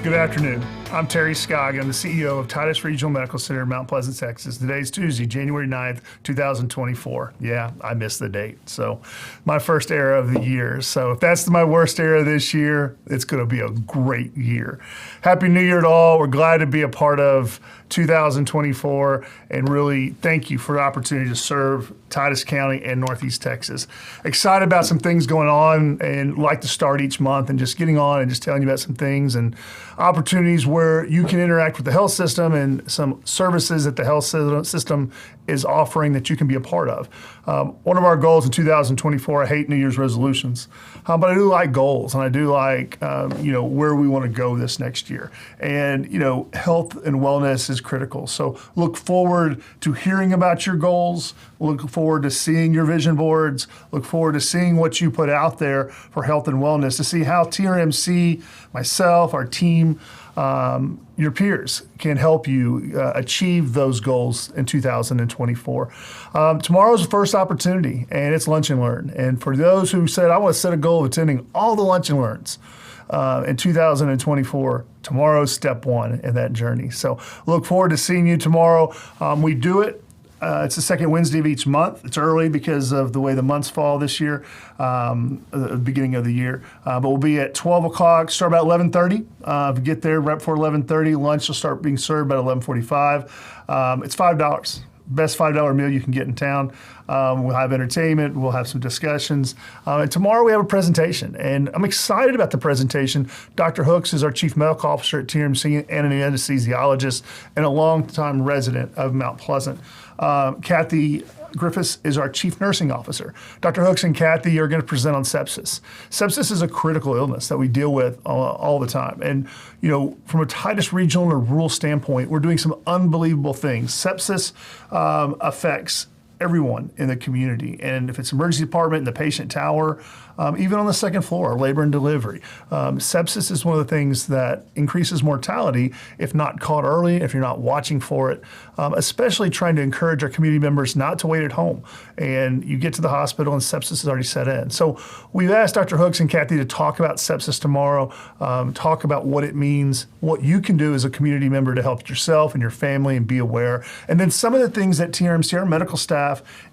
Good afternoon. I'm Terry Scoggin. I'm the CEO of Titus Regional Medical Center in Mount Pleasant, Texas. Today's Tuesday, January 9th, 2024. Yeah, I missed the date. So my first era of the year. So if that's my worst era this year, it's going to be a great year. Happy New Year to all. We're glad to be a part of 2024 and really thank you for the opportunity to serve Titus County and Northeast Texas. Excited about some things going on and like to start each month and just getting on and just telling you about some things and opportunities where you can interact with the health system and some services that the health system is offering that you can be a part of. One of our goals in 2024, I hate New Year's resolutions, but I do like goals and I do like where we want to go this next year. And health and wellness is critical. So look forward to hearing about your goals. Look forward to seeing your vision boards. Look forward to seeing what you put out there for health and wellness to see how TRMC, myself, our team, your peers can help you achieve those goals in 2024. Tomorrow's the first opportunity, and it's Lunch and Learn. And for those who said, I want to set a goal of attending all the Lunch and Learns in 2024, tomorrow's step one in that journey. So look forward to seeing you tomorrow. We do it. It's the second Wednesday of each month. It's early because of the way the months fall this year, the beginning of the year. But we'll be at 12 o'clock, start about 11:30. If you get there right before 11:30, lunch will start being served about 11:45. It's $5. Best $5 meal you can get in town. We'll have entertainment, we'll have some discussions. And tomorrow we have a presentation, and I'm excited about the presentation. Dr. Hooks is our Chief Medical Officer at TRMC and an anesthesiologist and a longtime resident of Mount Pleasant. Kathy Griffiths is our Chief Nursing Officer. Dr. Hooks and Kathy are going to present on sepsis. Sepsis is a critical illness that we deal with all the time. And, from a Titus regional and rural standpoint, we're doing some unbelievable things. Sepsis affects everyone in the community. And if it's emergency department in the patient tower, even on the second floor, labor and delivery, sepsis is one of the things that increases mortality if not caught early, if you're not watching for it, especially trying to encourage our community members not to wait at home. And you get to the hospital and sepsis is already set in. So we've asked Dr. Hooks and Kathy to talk about sepsis tomorrow, talk about what it means, what you can do as a community member to help yourself and your family and be aware. And then some of the things that TRMC, our medical staff,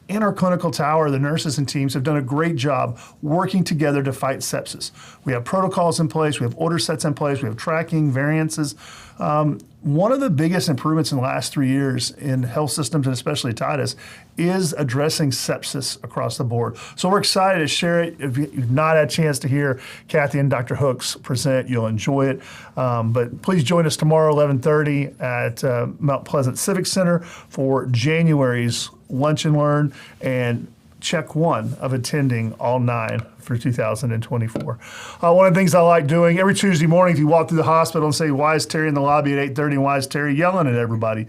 in our clinical tower, the nurses and teams have done a great job working together to fight sepsis. We have protocols in place, we have order sets in place, we have tracking, variances. One of the biggest improvements in the last 3 years in health systems, and especially Titus, is addressing sepsis across the board. So we're excited to share it. If you've not had a chance to hear Kathy and Dr. Hooks present, you'll enjoy it. But please join us tomorrow, 11:30 at Mount Pleasant Civic Center for January's Lunch and Learn, and check one of attending all 9 for 2024. One of the things I like doing every Tuesday morning, if you walk through the hospital and say, why is Terry in the lobby at 8:30 and why is Terry yelling at everybody?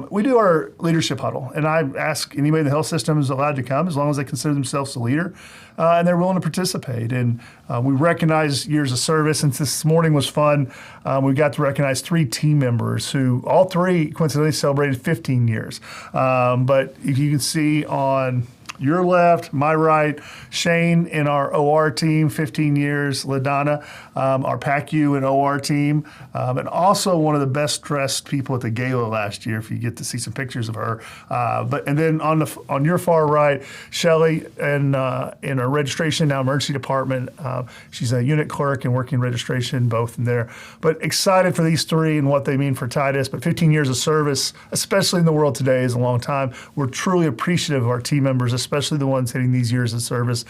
We do our leadership huddle, and I ask anybody in the health system is allowed to come as long as they consider themselves a leader and they're willing to participate. And we recognize years of service, and this morning was fun. We got to recognize 3 team members who all 3 coincidentally celebrated 15 years. But if you can see on your left, my right, Shane in our OR team, 15 years, LaDonna, our PACU and OR team, and also one of the best dressed people at the gala last year, if you get to see some pictures of her. And then on your far right, Shelly in our registration, now emergency department. She's a unit clerk and working registration, both in there. But excited for these 3 and what they mean for Titus. But 15 years of service, especially in the world today, is a long time. We're truly appreciative of our team members, especially the ones hitting these years of service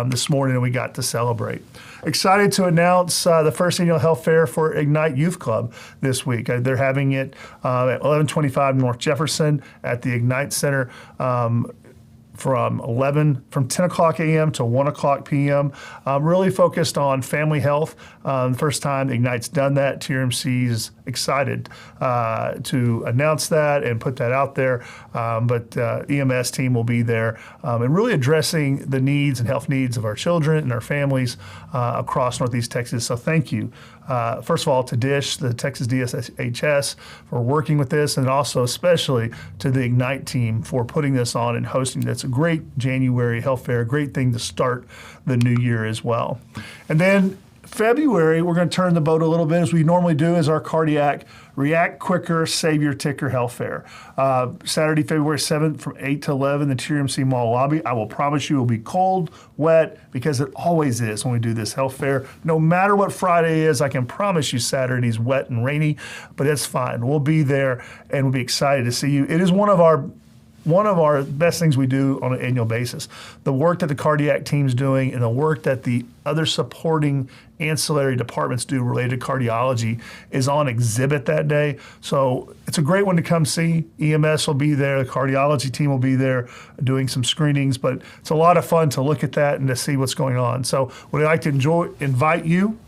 this morning, and we got to celebrate. Excited to announce the first annual health fair for Ignite Youth Club this week. They're having it at 1125 North Jefferson at the Ignite Center. From 10 o'clock a.m. to 1 o'clock p.m. Really focused on family health. The first time Ignite's done that. TRMC is excited to announce that and put that out there. But EMS team will be there and really addressing the needs and health needs of our children and our families across Northeast Texas. So thank you. First of all, to DISH, the Texas DSHS, for working with this, and also especially to the Ignite team for putting this on and hosting. That's a great January health fair, a great thing to start the new year as well. And then February, we're going to turn the boat a little bit as we normally do as our cardiac React Quicker, Save Your Ticker Health Fair. Saturday, February 7th from 8 to 11, the TRMC Mall lobby. I will promise you it will be cold, wet, because it always is when we do this health fair. No matter what Friday is, I can promise you Saturday's wet and rainy, but that's fine. We'll be there and we'll be excited to see you. It is one of our best things we do on an annual basis. The work that the cardiac team's doing and the work that the other supporting ancillary departments do related to cardiology is on exhibit that day. So it's a great one to come see. EMS will be there, the cardiology team will be there doing some screenings, but it's a lot of fun to look at that and to see what's going on. So we'd like to invite you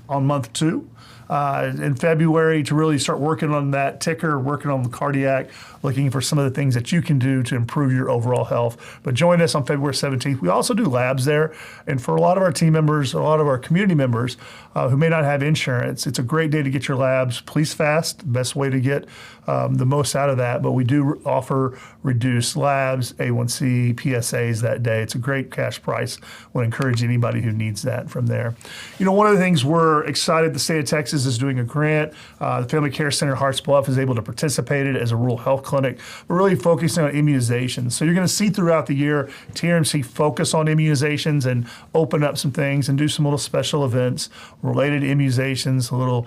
on month 2. In February to really start working on that ticker, working on the cardiac, looking for some of the things that you can do to improve your overall health. But join us on February 17th. We also do labs there. And for a lot of our team members, a lot of our community members who may not have insurance, it's a great day to get your labs. Police fast, best way to get the most out of that. But we do offer reduced labs, A1C, PSAs that day. It's a great cash price. Would encourage anybody who needs that from there. You know, one of the things we're excited, the state of Texas is doing a grant. The Family Care Center Harts Bluff is able to participate in it as a rural health clinic. We're really focusing on immunizations. So you're going to see throughout the year TRMC focus on immunizations and open up some things and do some little special events related to immunizations, a little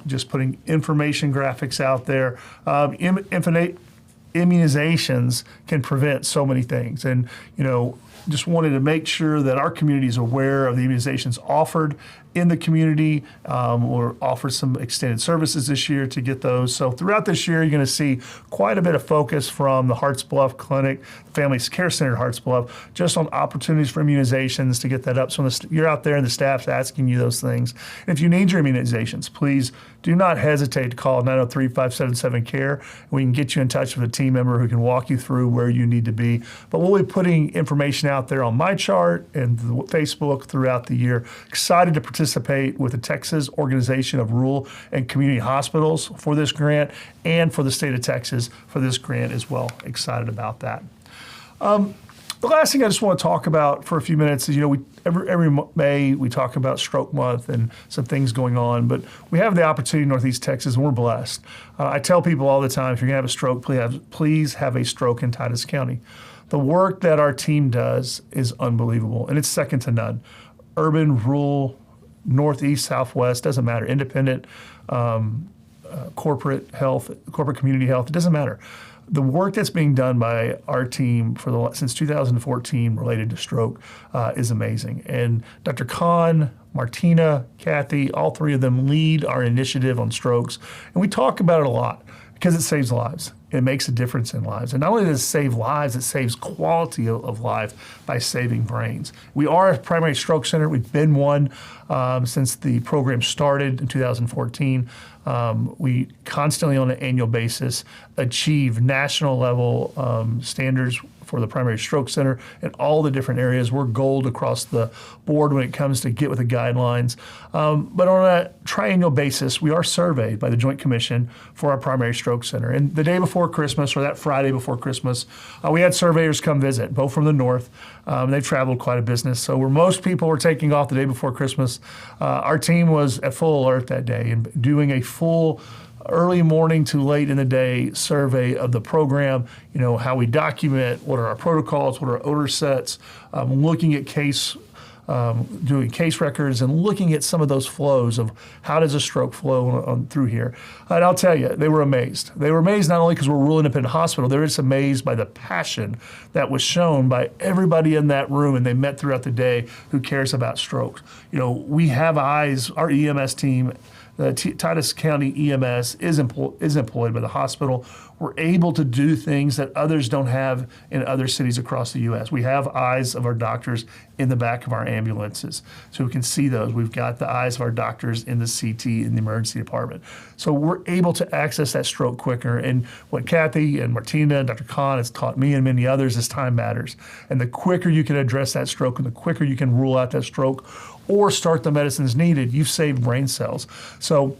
just putting information graphics out there. Immunizations can prevent so many things. And, you know, just wanted to make sure that our community is aware of the immunizations offered in the community. We'll offer some extended services this year to get those. So throughout this year, you're going to see quite a bit of focus from the Harts Bluff Clinic, Family Care Center Harts Bluff, just on opportunities for immunizations to get that up. So you're out there and the staff's asking you those things. And if you need your immunizations, please do not hesitate to call 903-577-CARE. We can get you in touch with a team member who can walk you through where you need to be. But we'll be putting information out there on my chart and Facebook throughout the year. Excited to participate with the Texas Organization of Rural and Community Hospitals for this grant and for the state of Texas for this grant as well. Excited about that. The last thing I just want to talk about for a few minutes is, you know, every May we talk about Stroke Month and some things going on, but we have the opportunity in Northeast Texas and we're blessed. I tell people all the time, if you're going to have a stroke, please have a stroke in Titus County. The work that our team does is unbelievable and it's second to none. Urban, rural, Northeast, Southwest, doesn't matter. Independent, corporate health, corporate community health, it doesn't matter. The work that's being done by our team since 2014 related to stroke is amazing. And Dr. Khan, Martina, Kathy, all three of them lead our initiative on strokes. And we talk about it a lot because it saves lives. It makes a difference in lives. And not only does it save lives, it saves quality of life by saving brains. We are a primary stroke center. We've been one since the program started in 2014. We constantly on an annual basis achieve national level standards for the primary stroke center in all the different areas. We're gold across the board when it comes to get with the guidelines. But on a triennial basis, we are surveyed by the Joint Commission for our primary stroke center. And the day before Christmas, or that Friday before Christmas, we had surveyors come visit, both from the north. They've traveled quite a business. So where most people were taking off the day before Christmas, our team was at full alert that day and doing a full early morning to late in the day survey of the program, you know, how we document, what are our protocols, what are our order sets, looking at doing case records and looking at some of those flows of how does a stroke flow through here. And I'll tell you, they were amazed. They were amazed not only because we're a rural independent hospital, they were just amazed by the passion that was shown by everybody in that room and they met throughout the day who cares about strokes. You know, we have eyes, our EMS team, the Titus County EMS is employed by the hospital. We're able to do things that others don't have in other cities across the U.S. We have eyes of our doctors in the back of our ambulances, so we can see those. We've got the eyes of our doctors in the CT in the emergency department. So we're able to access that stroke quicker. And what Kathy and Martina and Dr. Khan has taught me and many others is time matters. And the quicker you can address that stroke and the quicker you can rule out that stroke or start the medicines needed, you've saved brain cells. So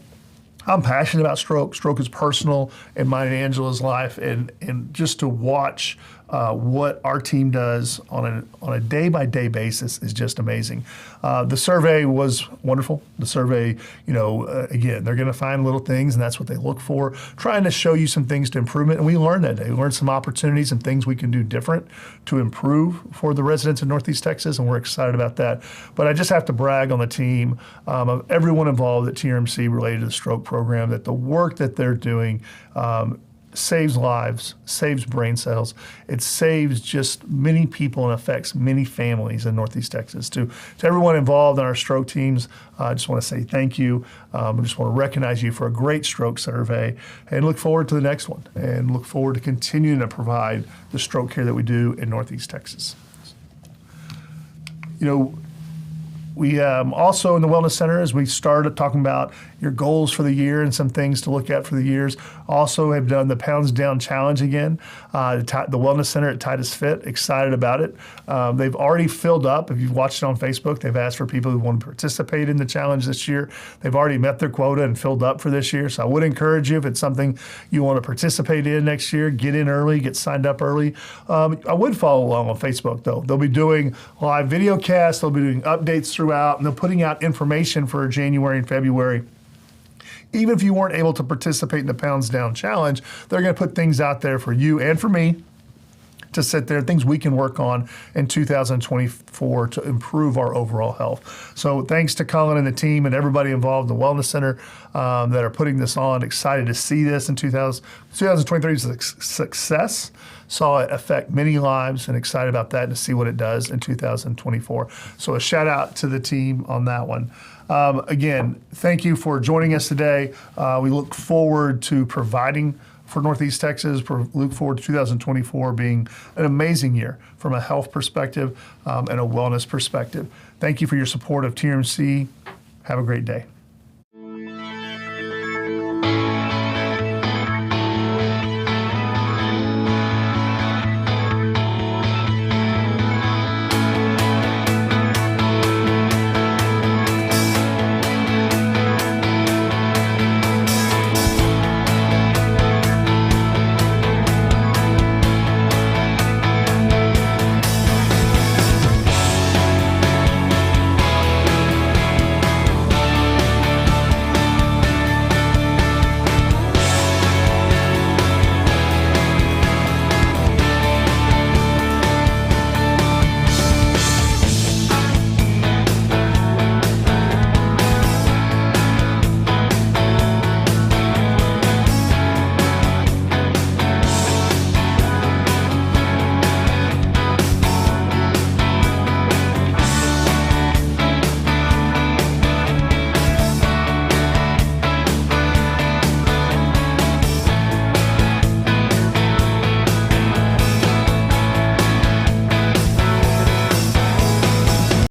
I'm passionate about stroke. Stroke is personal in mine and Angela's life, and just to watch what our team does on a day-by-day basis is just amazing. The survey was wonderful. The survey, again, they're going to find little things, and that's what they look for, trying to show you some things to improvement. And we learned that day. We learned some opportunities and things we can do different to improve for the residents of Northeast Texas, and we're excited about that. But I just have to brag on the team of everyone involved at TRMC related to the stroke program, that the work that they're doing saves lives, saves brain cells. It saves just many people and affects many families in Northeast Texas. To everyone involved in our stroke teams, I just want to say thank you. I just want to recognize you for a great stroke survey and look forward to the next one and look forward to continuing to provide the stroke care that we do in Northeast Texas. We also in the Wellness Center, as we started talking about your goals for the year and some things to look at for the years, also have done the Pounds Down Challenge again. The Wellness Center at Titus Fit, excited about it. They've already filled up. If you've watched it on Facebook, they've asked for people who want to participate in the challenge this year. They've already met their quota and filled up for this year. So I would encourage you, if it's something you want to participate in next year, get in early, get signed up early. I would follow along on Facebook, though. They'll be doing live video casts. They'll be doing updates throughout, and they're putting out information for January and February. Even if you weren't able to participate in the Pounds Down Challenge, they're going to put things out there for you and for me to sit there, things we can work on in 2024 to improve our overall health. So thanks to Colin and the team and everybody involved in the Wellness Center that are putting this on. Excited to see this in 2023 is a success. Saw it affect many lives and excited about that and to see what it does in 2024. So a shout out to the team on that one. Again, thank you for joining us today. We look forward to providing for Northeast Texas. Look forward to 2024 being an amazing year from a health perspective and a wellness perspective. Thank you for your support of TRMC. Have a great day.